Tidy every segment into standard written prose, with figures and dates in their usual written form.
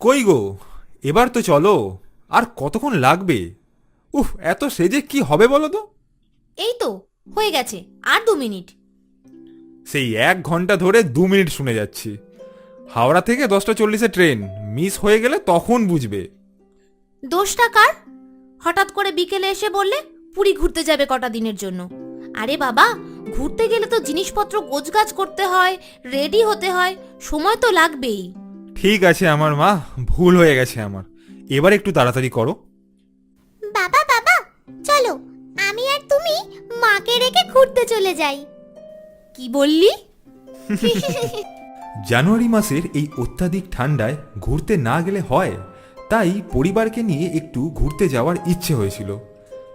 কই গো, এবার তো চলো। আর কতক্ষণ লাগবে? উফ, এত সেজে কি হবে বলো তো? এই তো হয়ে গেছে, আর 2 মিনিট। সেই 1 ঘন্টা ধরে 2 মিনিট শুনে যাচ্ছি। হাওড়া থেকে 10টা 40-এ ট্রেন, মিস হয়ে গেলে তখন বুঝবে। দোষটা কার? হঠাৎ করে বিকেলে এসে বললে পুরী ঘুরতে যাবে কটা দিনের জন্য। আরে বাবা, ঘুরতে গেলে তো জিনিসপত্র গোছগাছ করতে হয়, রেডি হতে হয়, সময় তো লাগবেই। ঠিক আছে আমার মা, ভুল হয়ে গেছে আমার। এবার একটু তাড়াতাড়ি করো। বাবা বাবা, চলো আমি আর তুমি মাকে রেখে ঘুরতে চলে যাই। কি বললি? জানুয়ারি মাসের এই অত্যাধিক ঠান্ডায় ঘুরতে না গেলে হয়, তাই পরিবারকে নিয়ে একটু ঘুরতে যাওয়ার ইচ্ছে হয়েছিল।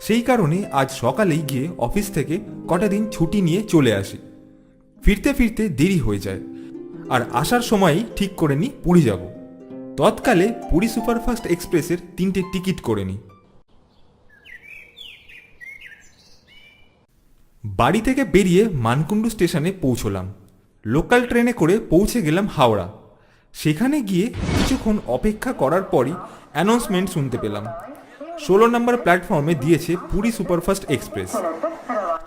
সেই কারণে আজ সকালেই গিয়ে অফিস থেকে কটা দিন ছুটি নিয়ে চলে আসি। ফিরতে ফিরতে দেরি হয়ে যায়, আর আসার সময়ই ঠিক করে নিই পুরী যাব। তৎকালে পুরী সুপারফাস্ট এক্সপ্রেসের 3টে টিকিট করে নিই। বাড়ি থেকে বেরিয়ে মানকুণ্ডু স্টেশনে পৌঁছলাম। লোকাল ট্রেনে করে পৌঁছে গেলাম হাওড়া। সেখানে গিয়ে কিছুক্ষণ অপেক্ষা করার পরই অ্যানাউন্সমেন্ট শুনতে পেলাম 16 নম্বর প্ল্যাটফর্মে দিয়েছে পুরী সুপারফাস্ট এক্সপ্রেস।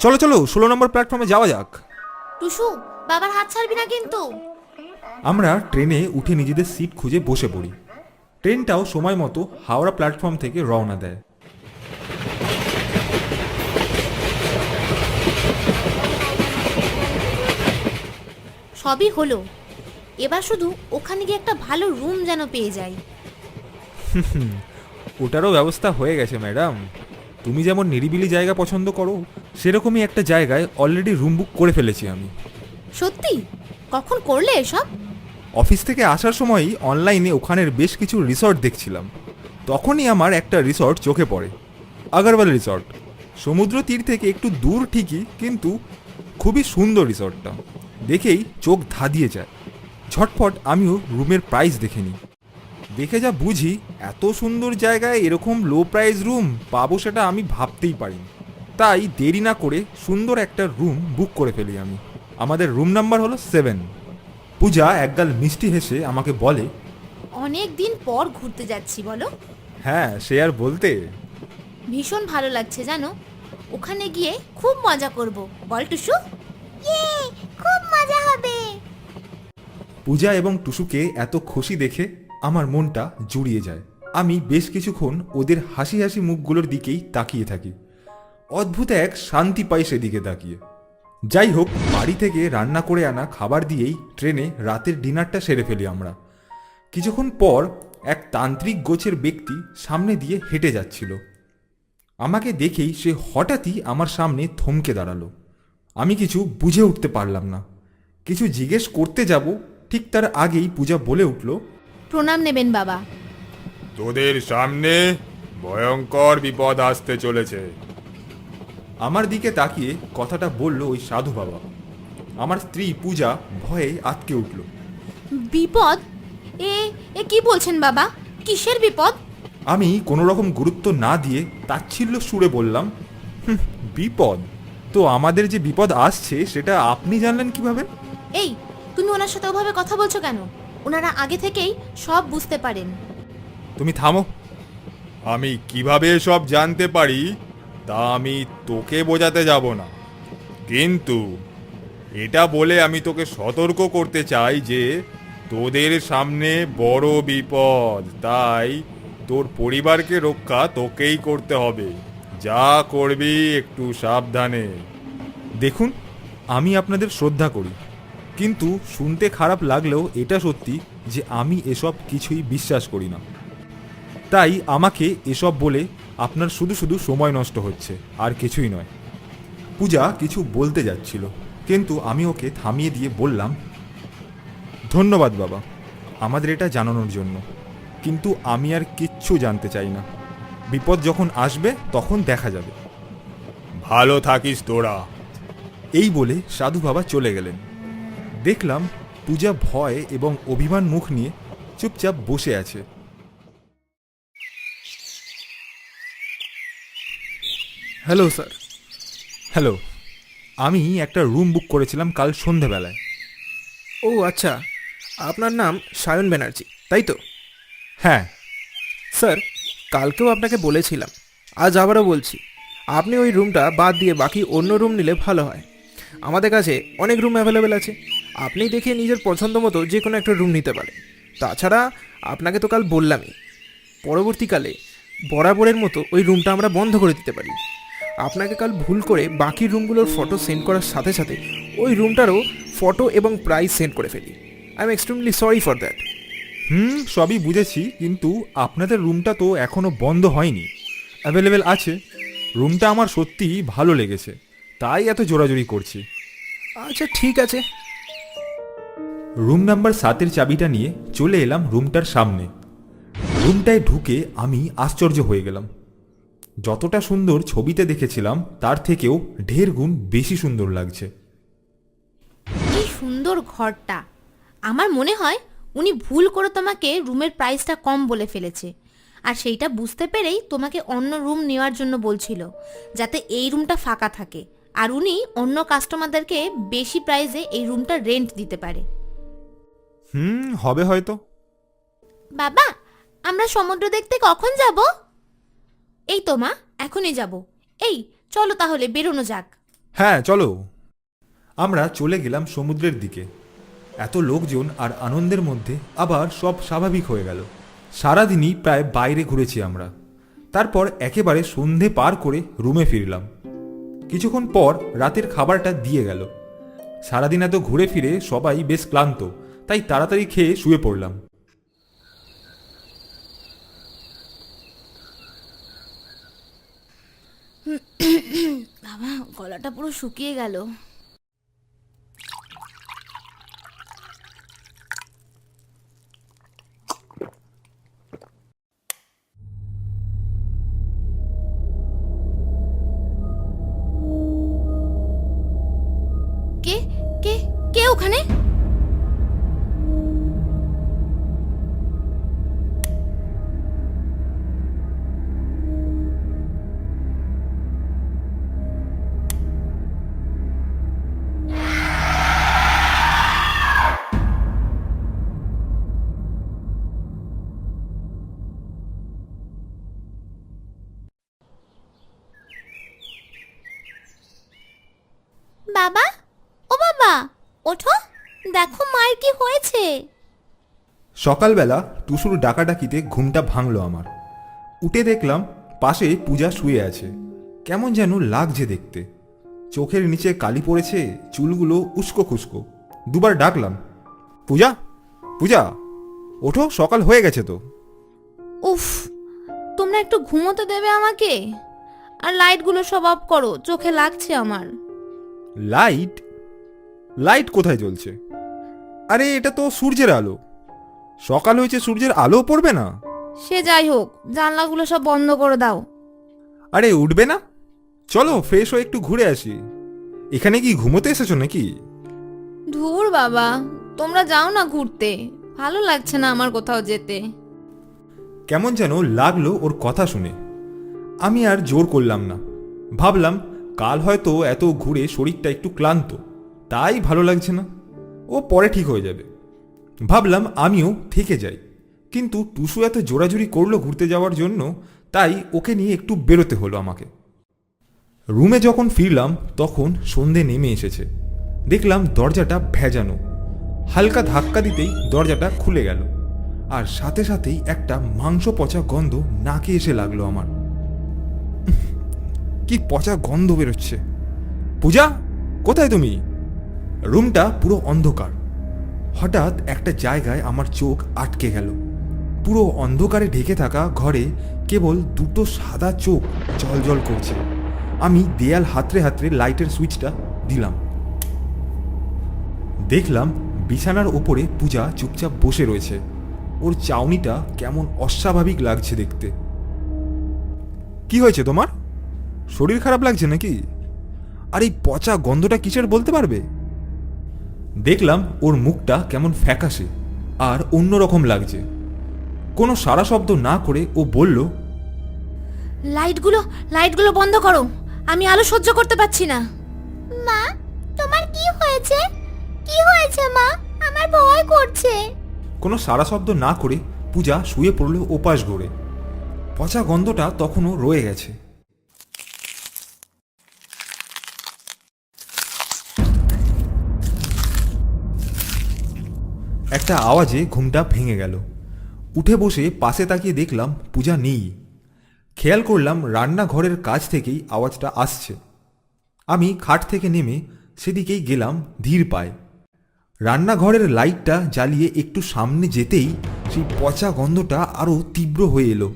চলো চলো, 16 নম্বর প্ল্যাটফর্মে যাওয়া যাক। টুসু, বাবার হাত ছাড়বি না কিন্তু। আমরা ট্রেনে উঠে নিজেদের সিট খুঁজে বসে পড়ি। ট্রেনটাও সময় মতো হাওড়া প্ল্যাটফর্ম থেকে রওনা দেয়। সবই হলো, এবার শুধু ওখানে গিয়ে একটা ভালো রুম যেন পেয়ে যাই। ওটারও ব্যবস্থা হয়ে গেছে ম্যাডাম। তুমি যেমন নিরিবিলি জায়গা পছন্দ করো, সেরকমই একটা জায়গায় অলরেডি রুম বুক করে ফেলেছি আমি। সত্যি? কখন করলে এসব? অফিস থেকে আসার সময়ই অনলাইনে ওখানের বেশ কিছু রিসর্ট দেখছিলাম। তখনই আমার একটা রিসর্ট চোখে পড়ে, আগরওয়াল রিসর্ট। সমুদ্র তীর থেকে একটু দূর ঠিকই, কিন্তু খুবই সুন্দর রিসর্টটা। দেখেই চোখ ধাঁধিয়ে যায়। ঝটপট আমিও রুমের প্রাইস দেখে নিই। দেখে যা বুঝি, এত সুন্দর জায়গায় এরকম লো প্রাইস রুম পাবো সেটা আমি ভাবতেই পারিনি। তাই দেরি না করে সুন্দর একটা রুম বুক করে ফেলি আমি। আমাদের রুম নাম্বার হলো 7। পূজা একগাল মিষ্টি হেসে আমাকে বলে, অনেক দিন পর ঘুরতে যাচ্ছি বলো। হ্যাঁ সে আর বলতে। ভীষণ ভালো লাগছে জানো, ওখানে গিয়ে খুব মজা করব। বল টুসু। ইয়ে, খুব মজা হবে। পূজা এবং টুসুকে এত খুশি দেখে আমার মনটা জুড়িয়ে যায়। আমি বেশ কিছুক্ষণ ওদের হাসি হাসি মুখগুলোর দিকেই তাকিয়ে থাকি। অদ্ভুত এক শান্তি পাই সেদিকে তাকিয়ে। যাই হোক, বাড়ি থেকে রান্না করে আনা খাবার দিয়েই ট্রেনে রাতের ডিনারটা সেরে ফেলি আমরা। কিছুক্ষণ পর এক তান্ত্রিক গোছের ব্যক্তি সামনে দিয়ে হেঁটে যাচ্ছিল। আমাকে দেখেই সে হঠাৎই আমার সামনে থমকে দাঁড়ালো। আমি কিছু বুঝে উঠতে পারলাম না। কিছু জিজ্ঞেস করতে যাব, ঠিক তার আগেই পূজা বলে উঠল, প্রণাম নেবেন বাবা। তোদের সামনে ভয়ঙ্কর বিপদ আসতে চলেছে। আমার দিকে তাকিয়ে কথাটা বলল ওই সাধু বাবা। আমার স্ত্রী পূজা ভয়ে আটকে উঠল। বিপদ? এ এ কি বলছেন বাবা? কিসের বিপদ? আমি কোনো রকম গুরুত্ব না দিয়ে তাচ্ছিল্য সুরে বললাম, বিপদ? তো আমাদের যে বিপদ আসছে সেটা আপনি জানলেন কিভাবে? এই, তুমি ওনার সাথে ওভাবে কথা বলছো কেন? ওনারা আগে থেকেই সব বুঝতে পারেন। তুমি থামো। আমি কিভাবে সব জানতে পারি তা আমি তোকে বোঝাতে যাব না, কিন্তু এটা বলে আমি তোকে সতর্ক করতে চাই যে তোদের সামনে বড় বিপদ। তাই তোর পরিবারকে রক্ষা তোকেই করতে হবে। যা করবি একটু সাবধানে। দেখুন, আমি আপনাদের শ্রদ্ধা করি, কিন্তু শুনতে খারাপ লাগলেও এটা সত্যি যে আমি এসব কিছুই বিশ্বাস করি না। তাই আমাকে এসব বলে আপনার শুধু শুধু সময় নষ্ট হচ্ছে, আর কিছুই নয়। পূজা কিছু বলতে যাচ্ছিল, কিন্তু আমি ওকে থামিয়ে দিয়ে বললাম, ধন্যবাদ বাবা আমাদের এটা জানানোর জন্য, কিন্তু আমি আর কিচ্ছু জানতে চাই না। বিপদ যখন আসবে তখন দেখা যাবে। ভালো থাকিস তোরা। এই বলে সাধু বাবা চলে গেলেন। দেখলাম পূজা ভয় এবং অভিমান মুখ নিয়ে চুপচাপ বসে আছে। Hello sir. হ্যালো, আমি একটা রুম বুক করেছিলাম কাল সন্ধেবেলায়। ও আচ্ছা, আপনার নাম সায়ন ব্যানার্জি তাই তো? হ্যাঁ। স্যার, কালকেও আপনাকে বলেছিলাম, আজ আবারও বলছি, আপনি ওই রুমটা বাদ দিয়ে বাকি অন্য রুম নিলে ভালো হয়। আমাদের কাছে অনেক রুম অ্যাভেলেবেল আছে, আপনি দেখে নিজের পছন্দ মতো যে কোনো একটা রুম নিতে পারেন। তাছাড়া আপনাকে তো কাল বললামই, পরবর্তীকালে বরাবরের মতো ওই রুমটা আমরা বন্ধ করে দিতে পারি। আপনাকে কাল ভুল করে বাকি রুমগুলোর ফটো সেন্ড করার সাথে সাথে ওই রুমটারও ফটো এবং প্রাইস সেন্ড করে ফেলি। I am extremely sorry for that. সবই বুঝেছি, কিন্তু আপনাদের রুমটা তো এখনো বন্ধ হয়নি, অ্যাভেলেবেল আছে। রুমটা আমার সত্যিই ভালো লেগেছে, তাই এত জোরাজুরি করছি। আচ্ছা ঠিক আছে। রুম নাম্বার 7-এর চাবিটা নিয়ে চলে এলাম রুমটার সামনে। রুমটায় ঢুকে আমি আশ্চর্য হয়ে গেলাম। যতটা সুন্দর ছবিতে দেখেছিলাম তার থেকেও ঢের গুণ বেশি সুন্দর লাগছে। কি সুন্দর ঘরটা! আমার মনে হয় উনি ভুল করে তোমাকে রুমের প্রাইসটা কম বলে ফেলেছে, আর সেইটা বুঝতে পেরেই তোমাকে অন্য রুম নেওয়ার জন্য বলছিল, যাতে এই রুমটা ফাঁকা থাকে আর উনি অন্য কাস্টমারদেরকে বেশি প্রাইসে এই রুমটা রেন্ট দিতে পারে। হবে হয়তো। বাবা, আমরা সমুদ্র দেখতে কখন যাব? এই তো মা, এখনই যাব। এই চলো তাহলে বেরোনো যাক। হ্যাঁ চলো। আমরা চলে গেলাম সমুদ্রের দিকে। এত লোকজন আর আনন্দের মধ্যে আবার সব স্বাভাবিক হয়ে গেল। সারাদিনই প্রায় বাইরে ঘুরেছি আমরা। তারপর একেবারে সন্ধে পার করে রুমে ফিরলাম। কিছুক্ষণ পর রাতের খাবারটা দিয়ে গেল। সারাদিন এত ঘুরে ফিরে সবাই বেশ ক্লান্ত, তাই তাড়াতাড়ি খেয়ে শুয়ে পড়লাম। বাবা, গলাটা পুরো শুকিয়ে গেল। কে কে কে ওখানে? বাবা, ও বাবা, ওঠো, দেখো মায়ের কি হয়েছে। সকালবেলা টুসুর ডাকাডাকিতে ঘুমটা ভাঙল আমার। উঠে দেখলাম পাশে পূজা শুয়ে আছে। কেমন যেন লাগছে দেখতে। চোখের নিচে কালি পড়েছে, চুলগুলো উস্কো খুস্কো। দুবার ডাকলাম, পূজা পূজা ওঠো, সকাল হয়ে গেছে তো। উফ, তোমরা একটু ঘুমোতে দেবে আমাকে? আর লাইটগুলো সব অফ করো, চোখে লাগছে আমার। লাইট? লাইট কোথায় জ্বলছে? আরে এটা তো সূর্যের আলো। সকাল হয়েছে, সূর্যের আলো পড়বে না? সে যাই হোক, জানলাগুলো সব বন্ধ করে দাও। আরে উঠবে না? চলো ফ্রেশ হয়ে একটু ঘুরে আসি। এখানে কি ঘুমোতে এসেছো নাকি? ধুর বাবা, তোমরা যাও না ঘুরতে, ভালো লাগছে না আমার কোথাও যেতে। কেমন যেন লাগলো ওর কথা শুনে। আমি আর জোর করলাম না। ভাবলাম কাল হয়তো এত ঘুরে শরীরটা একটু ক্লান্ত, তাই ভালো লাগছে না। ও পরে ঠিক হয়ে যাবে। ভাবলাম আমিও থেকে যাই, কিন্তু টুসু এত জোরাজুরি করলো ঘুরতে যাওয়ার জন্য, তাই ওকে নিয়ে একটু বেরোতে হলো আমাকে। রুমে যখন ফিরলাম তখন সন্ধে নেমে এসেছে। দেখলাম দরজাটা ভেজানো। হালকা ধাক্কা দিতেই দরজাটা খুলে গেল, আর সাথে সাথেই একটা মাংস পচা গন্ধ নাকে এসে লাগলো আমার। কি পচা গন্ধ বেরোচ্ছে! পূজা, কোথায় তুমি? রুমটা পুরো অন্ধকার। হঠাৎ একটা জায়গায় আমার চোখ আটকে গেল। পুরো অন্ধকারে ঢেকে থাকা ঘরে কেবল দুটো সাদা চোখ জ্বলজ্বল করছে। আমি দেয়াল হাতড়ে হাতড়ে লাইটের সুইচটা দিলাম। দেখলাম বিছানার ওপরে পূজা চুপচাপ বসে রয়েছে। ওর চাউনিটা কেমন অস্বাভাবিক লাগছে দেখতে। কি হয়েছে তোমার? শরীর খারাপ লাগছে নাকি? আর এই পচা গন্ধটা কিসের বলতে পারবে? দেখলাম ওর মুখটা কেমন ফ্যাকাশে আর অন্যরকম লাগছে। কোনো সারা শব্দ না করে ও বলল, লাইটগুলো বন্ধ করো, আমি আলো সহ্য করতে পারছি না। মা, তোমার কি হয়েছে? কি হয়েছে মা? আমার ভয় করছে। কোনো সারা শব্দ না করে পূজা শুয়ে পড়ল ওপাশ ঘুরে। পচা গন্ধটা তখনও রয়ে গেছে। একটা আওয়াজে ঘুমটা ভেঙে গেল। উঠে বসে পাশে তাকিয়ে দেখলাম পূজা নেই। খেয়াল করলাম রান্নাঘরের কাছ থেকেই আওয়াজটা আসছে। আমি খাট থেকে নেমে সেদিকেই গেলাম ধীর পায়ে। রান্নাঘরের লাইটটা জ্বালিয়ে একটু সামনে যেতেই সেই পচা গন্ধটা আরও তীব্র হয়ে এলো।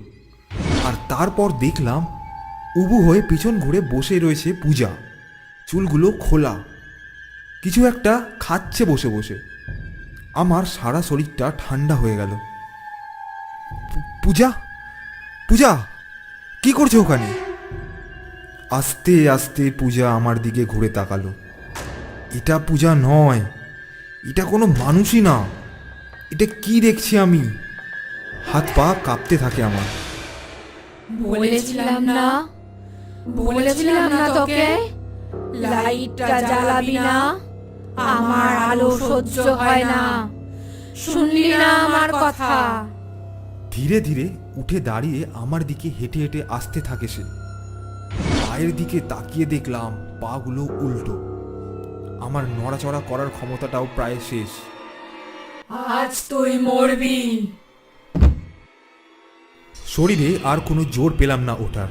আর তারপর দেখলাম উবু হয়ে পিছন ঘুরে বসে রয়েছে পূজা, চুলগুলো খোলা, কিছু একটা খাচ্ছে বসে বসে। আমার সারা শরীরটা ঠান্ডা হয়ে গেল। পূজা, পূজা, কি করছো ওখানে? আস্তে আস্তে পূজা আমার দিকে ঘুরে তাকালো। এটা পূজা নয়, এটা কোনো মানুষই না। এটা কি দেখছি আমি? হাত পা কাঁপতে থাকে আমার। বলেছিলাম না, বলেছিলাম না তোকে লাইটটা জ্বালাবি না, আমার আলো সহ্য হয় না, শুনলি না আমার কথা? ধীরে ধীরে উঠে দাঁড়িয়ে আমার দিকে হেঁটে হেঁটে আসতে থাকে সে। পায়ের দিকে তাকিয়ে দেখলাম পাগুলো উল্টো। আমার নড়াচড়া করার ক্ষমতাটাও প্রায় শেষ। আজ তুই মরবি। শরীরে আর কোনো জোর পেলাম না ওঠার।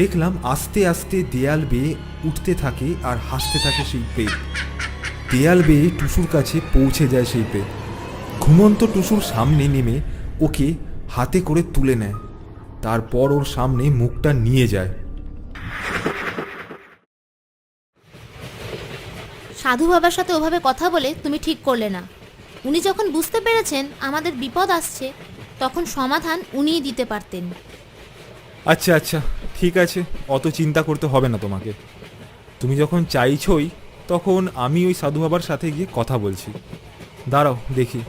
দেখলাম আস্তে আস্তে দেয়াল বেয়ে উঠতে থাকে আর হাসতে থাকে সেই প্রেত। দেয়াল বেয়ে টুসুর কাছে পৌঁছে যায় সেই প্রেত। ঘুমন্ত টুসুর সামনে নেমে ওকে হাতে করে তুলে নেয়। তারপর ওর সামনে মুখটা নিয়ে যায়। সাধু বাবার সাথে ওভাবে কথা বলে তুমি ঠিক করলে না। উনি যখন বুঝতে পেরেছেন আমাদের বিপদ আসছে, তখন সমাধান উনিই দিতে পারতেন। আচ্ছা আচ্ছা, ঠিক আছে, অত চিন্তা করতে হবে না তোমাকে। তুমি যখন চাইছই তখন আমি ওই সাধু বাবার সাথে গিয়ে কথা বলছি। দাঁড়াও দেখি,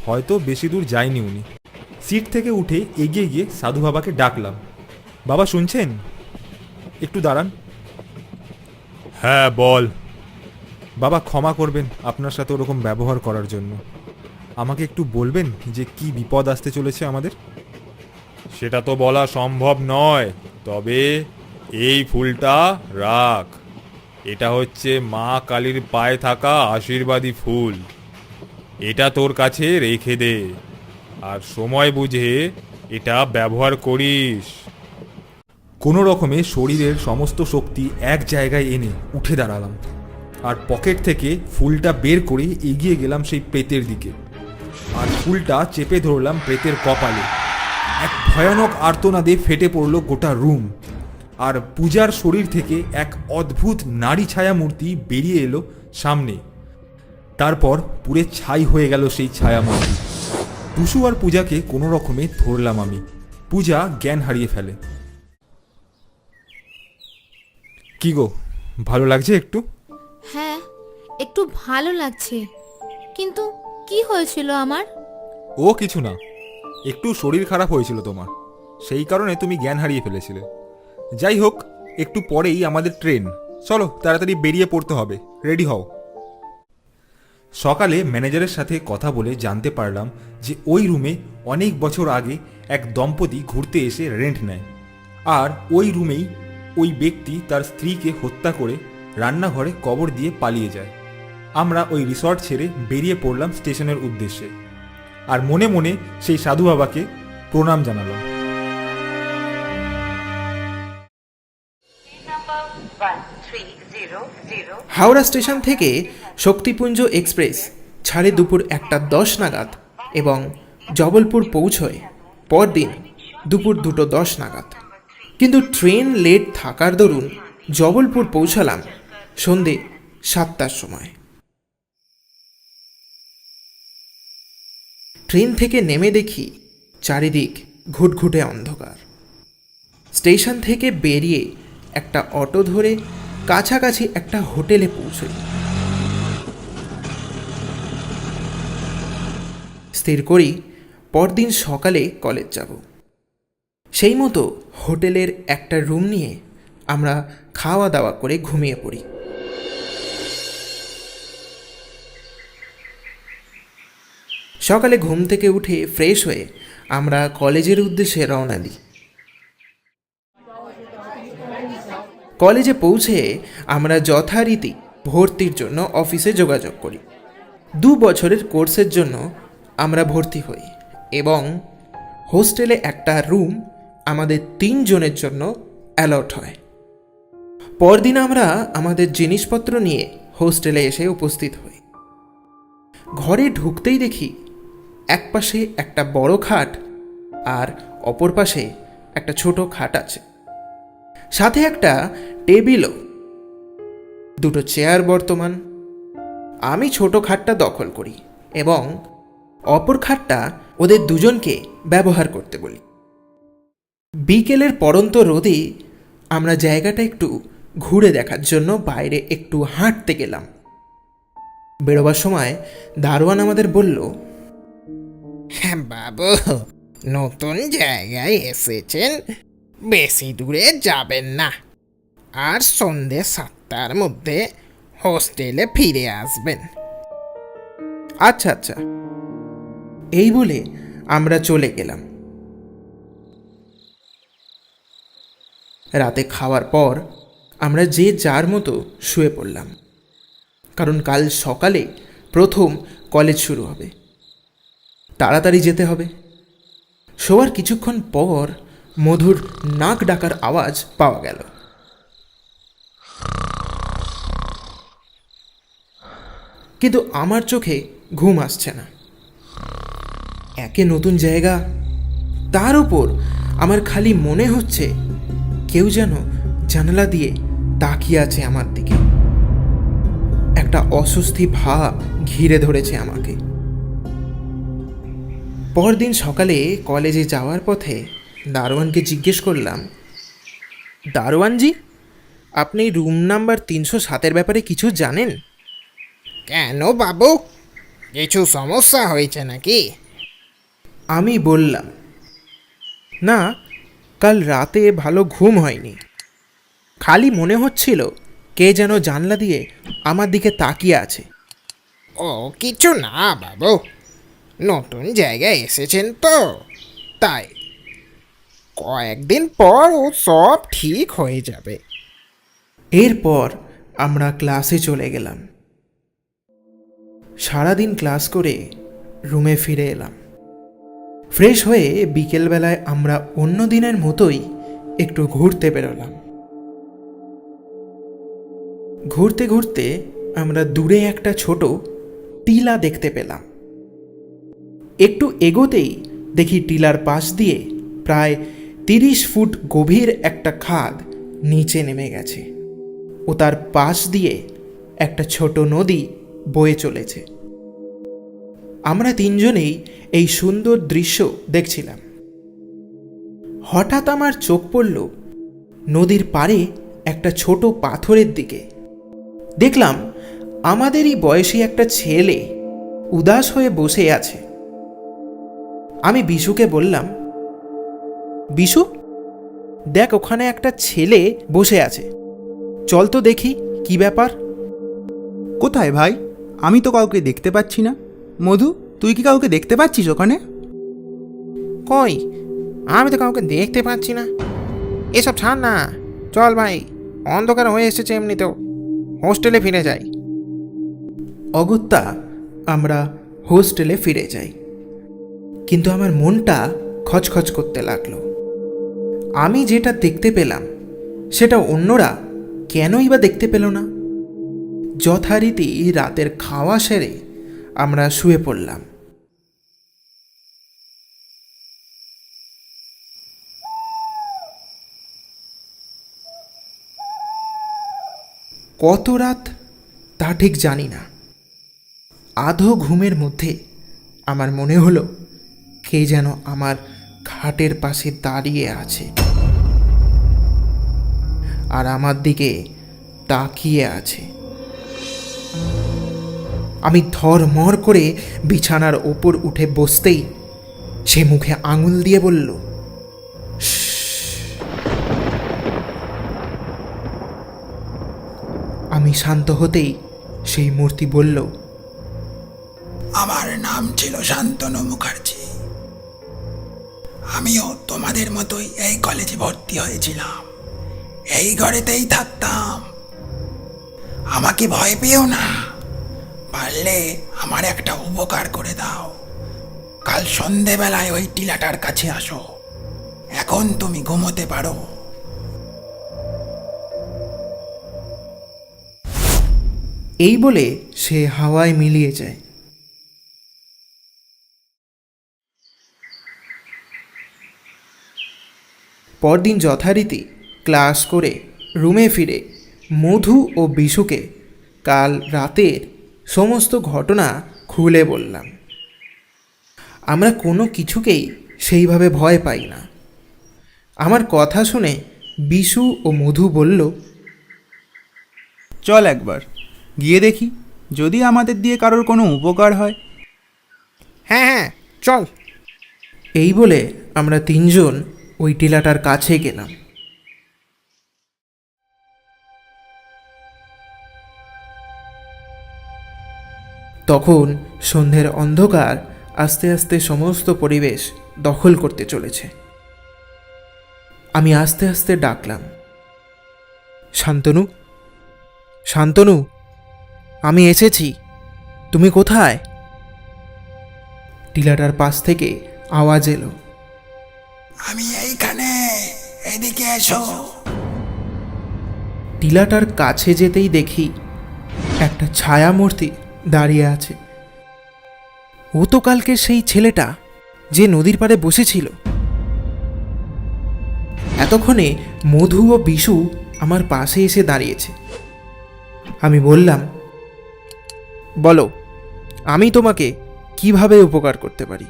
হয়তো বেশি দূর যায়নি উনি। সিট থেকে উঠে এগিয়ে গিয়ে সাধু বাবাকে ডাকলাম। বাবা শুনছেন? একটু দাঁড়ান। হ্যাঁ বল। বাবা ক্ষমা করবেন আপনার সাথে ওরকম ব্যবহার করার জন্য। আমাকে একটু বলবেন যে কি বিপদ আসতে চলেছে আমাদের? সেটা তো বলা সম্ভব নয়, তবে এই ফুলটা রাখ। এটা হচ্ছে মা কালীর পায়ে থাকা আশীর্বাদী ফুল। এটা তোর কাছে রেখে দে, আর সময় বুঝে এটা ব্যবহার করিস। কোনো রকমে শরীরের সমস্ত শক্তি এক জায়গায় এনে উঠে দাঁড়ালাম, আর পকেট থেকে ফুলটা বের করে এগিয়ে গেলাম সেই প্রেতের দিকে। আর ফুলটা চেপে ধরলাম প্রেতের কপালে। এক ভয়ানক আর্তনাদে ফেটে পড়ল গোটা রুম, আর পূজার শরীর থেকে এক অদ্ভুত নারী ছায়া মূর্তি বেরিয়ে এলো সামনে। তারপর পুরে ছাই হয়ে গেল সেই ছায়া মূর্তি। টুসু আর পূজাকে কোনো রকমে ধরলাম আমি। পূজা জ্ঞান হারিয়ে ফেলে। কি গো, ভালো লাগছে একটু? হ্যাঁ, একটু ভালো লাগছে, কিন্তু কি হয়েছিল আমার? ও কিছু না, একটু শরীর খারাপ হয়েছিল তোমার, সেই কারণে তুমি জ্ঞান হারিয়ে ফেলেছিলে। যাই হোক, একটু পরেই আমাদের ট্রেন। চলো তাড়াতাড়ি বেরিয়ে পড়তে হবে, রেডি হও। সকালে ম্যানেজারের সাথে কথা বলে জানতে পারলাম যে ওই রুমে অনেক বছর আগে এক দম্পতি ঘুরতে এসে রেন্ট নেয়, আর ওই রুমেই ওই ব্যক্তি তার স্ত্রীকে হত্যা করে রান্নাঘরে কবর দিয়ে পালিয়ে যায়। আমরা ওই রিসর্ট ছেড়ে বেরিয়ে পড়লাম স্টেশনের উদ্দেশ্যে, আর মনে মনে সেই সাধু বাবাকে প্রণাম জানালাম। হাওড়া স্টেশন থেকে শক্তিপুঞ্জ এক্সপ্রেস ছাড়ে দুপুর 1:10 নাগাদ এবং জবলপুর পৌঁছয় পরদিন দুপুর 2:10 নাগাদ। কিন্তু ট্রেন লেট থাকার দরুন জবলপুর পৌঁছালাম সন্ধে 7টার সময়। ট্রেন থেকে নেমে দেখি চারিদিক ঘুটঘুটে অন্ধকার। স্টেশন থেকে বেরিয়ে একটা অটো ধরে কাছাকাছি একটা হোটেলে পৌঁছই। স্থির করি পরদিন সকালে কলেজ যাব। সেই মতো হোটেলের একটা রুম নিয়ে আমরা খাওয়া দাওয়া করে ঘুমিয়ে পড়ি। সকালে ঘুম থেকে উঠে ফ্রেশ হয়ে আমরা কলেজের উদ্দেশ্যে রওনা দিই। কলেজে পৌঁছে আমরা যথারীতি ভর্তির জন্য অফিসে যোগাযোগ করি। 2 বছরের কোর্সের জন্য আমরা ভর্তি হই এবং হোস্টেলে একটা রুম আমাদের 3 জনের জন্য অ্যালট হয়। পরদিন আমরা আমাদের জিনিসপত্র নিয়ে হোস্টেলে এসে উপস্থিত হই। ঘরে ঢুকতেই দেখি এক পাশে একটা বড় খাট আর অপর পাশে একটা ছোট খাট আছে, সাথে একটা টেবিলও, 2টো চেয়ার বর্তমান। আমি ছোট খাটটা দখল করি এবং অপর খাটটা ওদের দুজনকে ব্যবহার করতে বলি। বিকেলের পড়ন্ত রোদে আমরা জায়গাটা একটু ঘুরে দেখার জন্য বাইরে একটু হাঁটতে গেলাম। বেরোবার সময় দারোয়ান আমাদের বলল, হ্যাঁ বাবু, নতুন জায়গায় এসেছেন, বেশি দূরে যাবেন না, আর সন্ধ্যে 7টার মধ্যে হোস্টেলে ফিরে আসবেন। আচ্ছা আচ্ছা, এই বলে আমরা চলে গেলাম। রাতে খাওয়ার পর আমরা যে যার মতো শুয়ে পড়লাম, কারণ কাল সকালে প্রথম কলেজ শুরু হবে, তাড়াতাড়ি যেতে হবে। শোয়ার কিছুক্ষণ পর মধুর নাক ডাকার আওয়াজ পাওয়া গেল। কিন্তু আমার চোখে ঘুম আসছে না। একে নতুন জায়গা, তার উপর আমার খালি মনে হচ্ছে কেউ যেন জানালা দিয়ে তাকিয়ে আছে আমার দিকে। একটা অস্বস্তি ভাব ঘিরে ধরেছে আমাকে। পরদিন সকালে কলেজে যাওয়ার পথে দারোয়ানকে জিজ্ঞেস করলাম, দারোয়ানজি, আপনি রুম নাম্বার 307-এর ব্যাপারে কিছু জানেন? কেন বাবু, কিছু সমস্যা হয়েছে নাকি? আমি বললাম, না, কাল রাতে ভালো ঘুম হয়নি। খালি মনে হচ্ছিল কে যেন জানলা দিয়ে আমার দিকে তাকিয়ে আছে। ও কিছু না বাবু, নতুন জায়গায় এসেছেন তো তাই। কয়েকদিন পর ও সব ঠিক হয়ে যাবে। এরপর আমরা ক্লাসে চলে গেলাম। সারাদিন ক্লাস করে রুমে ফিরে এলাম। ফ্রেশ হয়ে বিকেলবেলায় আমরা অন্য দিনের মতোই একটু ঘুরতে বেরোলাম। ঘুরতে ঘুরতে আমরা দূরে একটা ছোট টিলা দেখতে পেলাম। একটু এগোতেই দেখি টিলার পাশ দিয়ে প্রায় 30 ফুট গভীর একটা খাদ নিচে নেমে গেছে ও তার পাশ দিয়ে একটা ছোট নদী বয়ে চলেছে। আমরা 3 জনেই এই সুন্দর দৃশ্য দেখছিলাম। হঠাৎ আমার চোখ পড়ল নদীর পাড়ে একটা ছোট পাথরের দিকে। দেখলাম আমাদেরই বয়সী একটা ছেলে উদাস হয়ে বসে আছে। আমি বিশুকে বললাম, বিশু, দেখ ওখানে একটা ছেলে বসে আছে, চল তো দেখি কি ব্যাপার। কোথায় ভাই? আমি তো কাউকে দেখতে পাচ্ছি না। মধু, তুই কি কাউকে দেখতে পাচ্ছিস ওখানে? কই, আমি তো কাউকে দেখতে পাচ্ছি না। এসব ছাড় না, চল ভাই, অন্ধকার হয়ে এসেছে এমনিতেও, হোস্টেলে ফিরে যাই। অগত্যা আমরা হোস্টেলে ফিরে যাই, কিন্তু আমার মনটা খচখচ করতে লাগলো। আমি যেটা দেখতে পেলাম সেটা অন্যরা কেনই বা দেখতে পেল না। যথারীতি রাতের খাওয়া সেরে আমরা শুয়ে পড়লাম। কত রাত তা ঠিক জানি না। আধো ঘুমের মধ্যে আমার মনে হলো কে যেন আমার খাটের পাশে দাঁড়িয়ে আছে আর আমার দিকে তাকিয়ে আছে। আমি ধরমর করে বিছানার ওপর উঠে বসতেই সে মুখে আঙুল দিয়ে বলল, আমি শান্ত হতেই সেই মূর্তি বলল, আমার নাম ছিল শান্তনু মুখার্জি। আমিও তোমাদের মতোই এই কলেজে ভর্তি হয়েছিলাম, এই ঘরেতেই থাকতাম। আমাকে ভয় পেও না, পারলে আমার একটা উপকার করে দাও। কাল সন্ধেবেলায় ওই টিলাটার কাছে আসো। এখন তুমি ঘুমোতে পারো। এই বলে সে হাওয়ায় মিলিয়ে যায়। পরদিন যথারীতি ক্লাস করে রুমে ফিরে মধু ও বিশুকে কাল রাতের সমস্ত ঘটনা খুলে বললাম। আমরা কোনো কিছুকেই সেইভাবে ভয় পাই না। আমার কথা শুনে বিশু ও মধু বলল, চল একবার গিয়ে দেখি, যদি আমাদের দিয়ে কারোর কোনো উপকার হয়। হ্যাঁ হ্যাঁ চল। এই বলে আমরা তিনজন ওই টিলাটার কাছে গেলাম। তখন সন্ধ্যের অন্ধকার আস্তে আস্তে সমস্ত পরিবেশ দখল করতে চলেছে। আমি আস্তে আস্তে ডাকলাম, শান্তনু, শান্তনু, আমি এসেছি, তুমি কোথায়? টিলাটার পাশ থেকে আওয়াজ এলো, আমি এইখানে, এদিকে এসো। টিলাটার কাছে যেতেই দেখি একটা ছায়ামূর্তি দাঁড়িয়ে আছে। ও তো কালকে সেই ছেলেটা যে নদীর পাড়ে বসেছিল। এতক্ষণে মধু ও বিশু আমার পাশে এসে দাঁড়িয়েছে। আমি বললাম, বলো, আমি তোমাকে কিভাবে উপকার করতে পারি?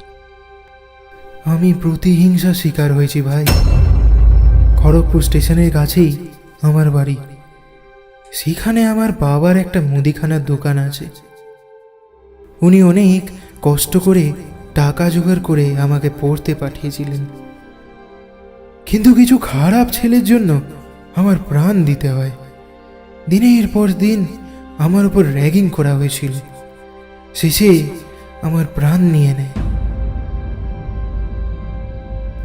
আমি প্রতিহিংসা শিকার হয়েছি ভাই। খড়গপুর স্টেশনের কাছেই আমার বাড়ি। সেখানে আমার বাবার একটা মুদিখানার দোকান আছে। উনি অনেক কষ্ট করে টাকা জোগাড় করে আমাকে পড়তে পাঠিয়েছিলেন, কিন্তু কিছু খারাপ ছেলের জন্য আমার প্রাণ দিতে হয়। দিনের পর দিন আমার উপর র্যাগিং করা হয়েছিল, শেষে আমার প্রাণ নিয়ে নেয়।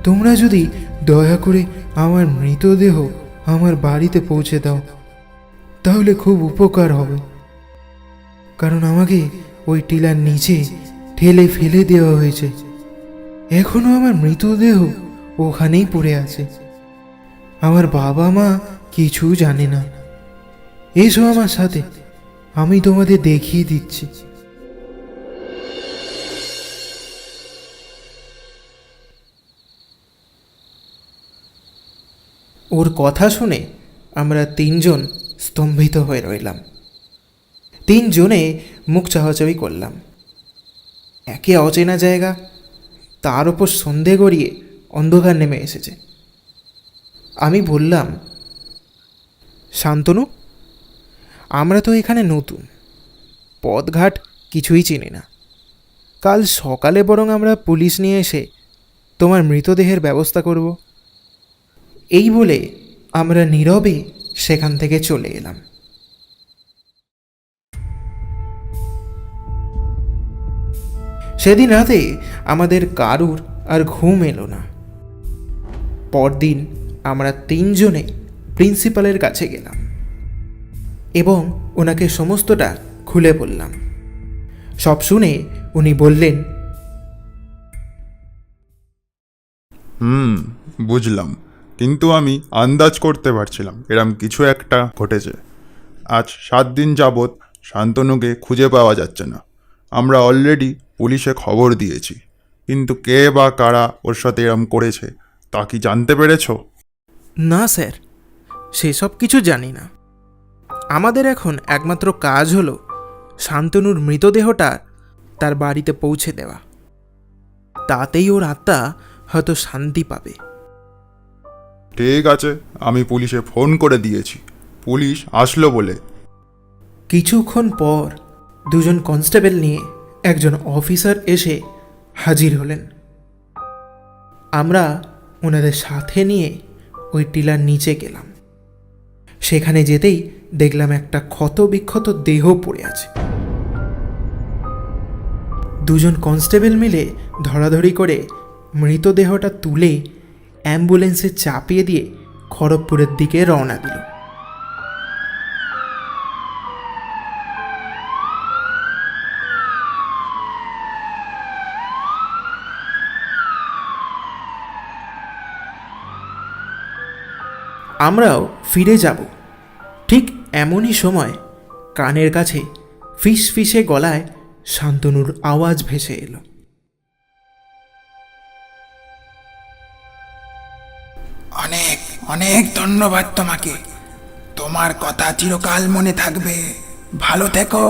তোমরা যদি দয়া করে আমার মৃতদেহ আমার বাড়িতে পৌঁছে দাও তাহলে খুব উপকার হবে, কারণ আমাকে ওই টিলার নিচে ঠেলে ফেলে দেওয়া হয়েছে। এখনো আমার মৃতদেহ ওখানেই পড়ে আছে। আমার বাবা মা কিছু জানে না। এসো আমার সাথে, আমি তোমাদের দেখিয়ে দিচ্ছি। ওর কথা শুনে আমরা তিনজন স্তম্ভিত হয়ে রইলাম। তিনজনে মুখ চাওয়াচাওয়ি করলাম। একে অচেনা জায়গা, তার ওপর সন্ধে গড়িয়ে অন্ধকার নেমে এসেছে। আমি বললাম, শান্তনু, আমরা তো এখানে নতুন, পথঘাট কিছুই চিনি না। কাল সকালে বরং আমরা পুলিশ নিয়ে এসে তোমার মৃতদেহের ব্যবস্থা করব। এই বলে আমরা নীরবে সেখান থেকে চলে এলাম। সেদিন রাতে আমাদের কারুর আর ঘুম এলো না। পরদিন আমরা তিনজনে প্রিন্সিপালের কাছে গেলাম এবং ওনাকে সমস্তটা খুলে বললাম। সব শুনে উনি বললেন, বুঝলাম, কিন্তু আমি আন্দাজ করতে পারছিলাম এরম কিছু একটা ঘটেছে। আজ 7 দিন যাবৎ শান্তনুকে খুঁজে পাওয়া যাচ্ছে না। আমরা অলরেডি পুলিশে খবর দিয়েছি, কিন্তু কে বা কারা ওর সাথে এরম করেছে তা কি জানতে পেরেছ? না স্যার, সেসব কিছু জানি না। আমাদের এখন একমাত্র কাজ হলো শান্তনুর মৃতদেহটা তার বাড়িতে পৌঁছে দেওয়া। তাতেই ওর আত্মা হয়তো শান্তি পাবে। ঠিক আছে, আমি পুলিশে ফোন করে দিয়েছি, পুলিশ আসলো বলে। কিছুক্ষণ পর দুজন কনস্টেবল নিয়ে একজন অফিসার এসে হাজির হলেন। আমরা ওনাদের সাথে নিয়ে ওই টিলার নিচে গেলাম। সেখানে যেতেই দেখলাম একটা ক্ষত বিক্ষত দেহ পড়ে আছে। দুজন কনস্টেবল মিলে ধরাধরি করে মৃতদেহটা তুলে অ্যাম্বুলেন্সে চাপিয়ে দিয়ে খড়গপুরের দিকে রওনা দিল। আমরাও ফিরে যাব। ঠিক এমনই সময় কানের কাছে ফিস ফিসে গলায় শান্তনুর আওয়াজ ভেসে এলো। অনেক অনেক ধন্যবাদ তোমাকে, তোমার কথা চিরকাল মনে থাকবে। ভালো থেকো।